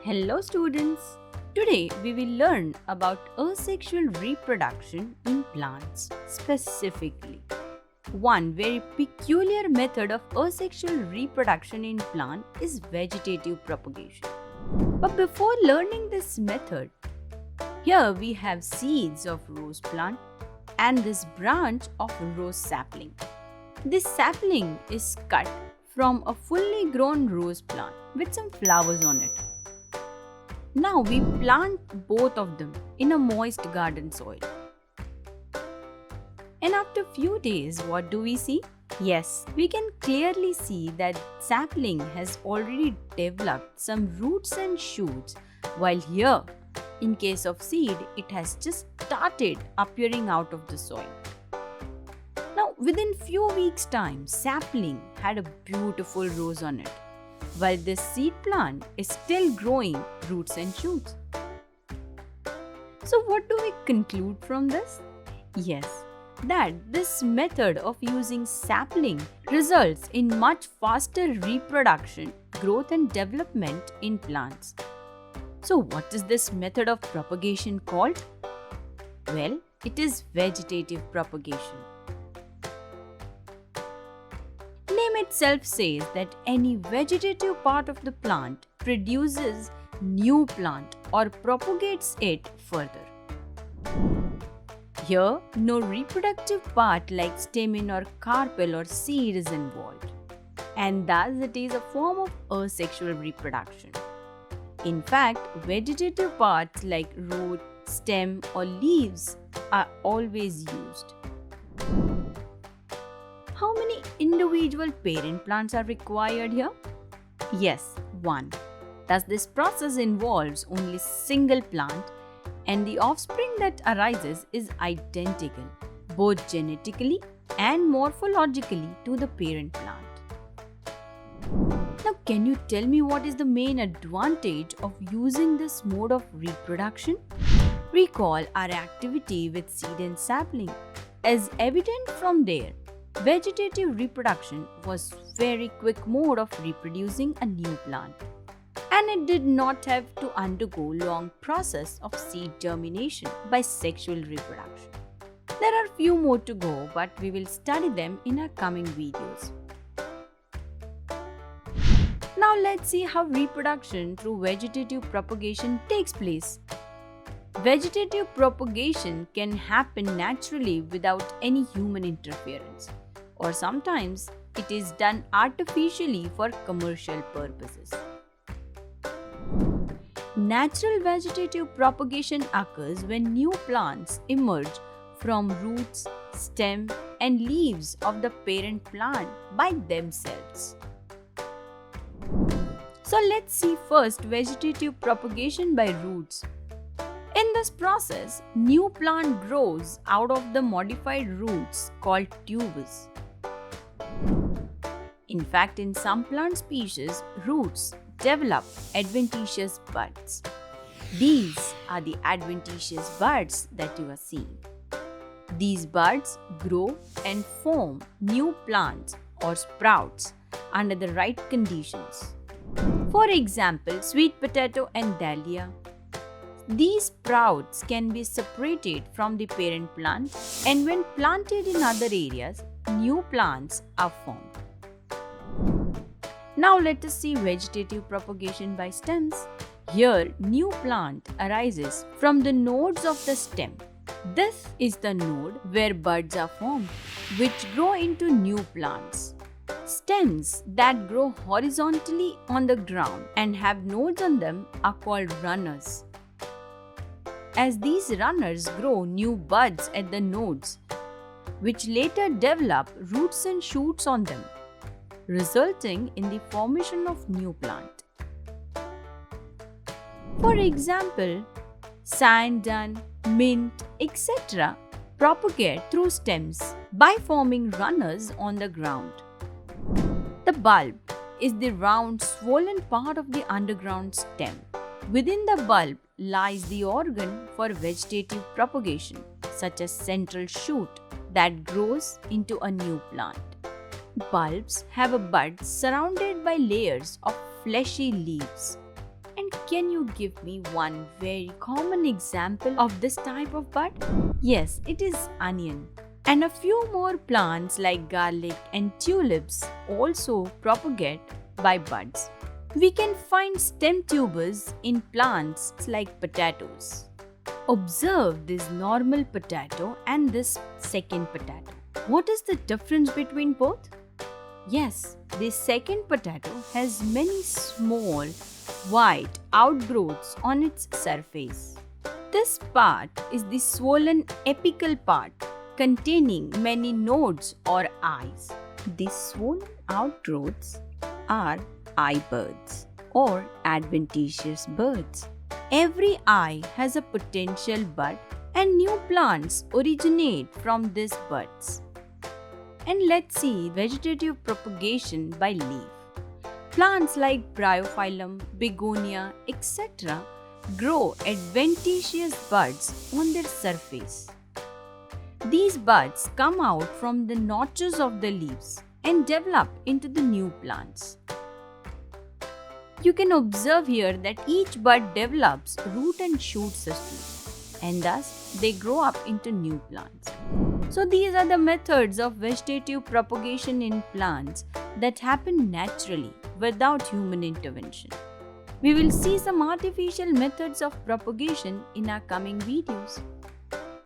Hello students! Today we will learn about asexual reproduction in plants specifically. One very peculiar method of asexual reproduction in plant is vegetative propagation. But before learning this method, here we have seeds of rose plant and this branch of rose sapling. This sapling is cut from a fully grown rose plant with some flowers on it. Now we plant both of them in a moist garden soil. And after few days, what do we see? Yes, we can clearly see that sapling has already developed some roots and shoots, while here, in case of seed, it has just started appearing out of the soil. Now, within few weeks' time, sapling had a beautiful rose on it, while this seed plant is still growing roots and shoots. So what do we conclude from this? Yes, that this method of using sapling results in much faster reproduction, growth and development in plants. So what is this method of propagation called? Well, it is vegetative propagation. Name itself says that any vegetative part of the plant produces new plant or propagates it further. Here, no reproductive part like stamen or carpel or seed is involved, and thus it is a form of asexual reproduction. In fact, vegetative parts like root, stem or leaves are always used. How many individual parent plants are required here? Yes, one. Thus this process involves only single plant and the offspring that arises is identical, both genetically and morphologically to the parent plant. Now can you tell me what is the main advantage of using this mode of reproduction? Recall our activity with seed and sapling. As evident from there, vegetative reproduction was very quick mode of reproducing a new plant, and it did not have to undergo long process of seed germination by sexual reproduction. There are few more to go, but we will study them in our coming videos. Now let's see how reproduction through vegetative propagation takes place. Vegetative propagation can happen naturally without any human interference, or sometimes it is done artificially for commercial purposes. Natural vegetative propagation occurs when new plants emerge from roots, stem and leaves of the parent plant by themselves. So let's see first vegetative propagation by roots. In this process, new plant grows out of the modified roots called tubers. In fact, in some plant species, roots develop adventitious buds. These are the adventitious buds that you are seeing. These buds grow and form new plants or sprouts under the right conditions. For example, sweet potato and dahlia. These sprouts can be separated from the parent plant, and when planted in other areas, new plants are formed. Now let us see vegetative propagation by stems. Here, new plant arises from the nodes of the stem. This is the node where buds are formed, which grow into new plants. Stems that grow horizontally on the ground and have nodes on them are called runners. As these runners grow new buds at the nodes, which later develop roots and shoots on them, resulting in the formation of new plant. For example, sandan, mint, etc. propagate through stems by forming runners on the ground. The bulb is the round, swollen part of the underground stem. Within the bulb lies the organ for vegetative propagation, such as central shoot that grows into a new plant. Bulbs have a bud surrounded by layers of fleshy leaves. And Can you give me one very common example of this type of bud? Yes, it is onion. And a few more plants like garlic and tulips also propagate by buds. We can find stem tubers in plants like potatoes. Observe this normal potato and this second potato. What is the difference between both? Yes, this second potato has many small white outgrowths on its surface. This part is the swollen apical part containing many nodes or eyes. These swollen outgrowths are eye buds or adventitious buds. Every eye has a potential bud and new plants originate from these buds. And let's see vegetative propagation by leaf. Plants like Bryophyllum, Begonia, etc. grow adventitious buds on their surface. These buds come out from the notches of the leaves and develop into the new plants. You can observe here that each bud develops root and shoot systems, and thus they grow up into new plants. So these are the methods of vegetative propagation in plants that happen naturally without human intervention. We will see some artificial methods of propagation in our coming videos.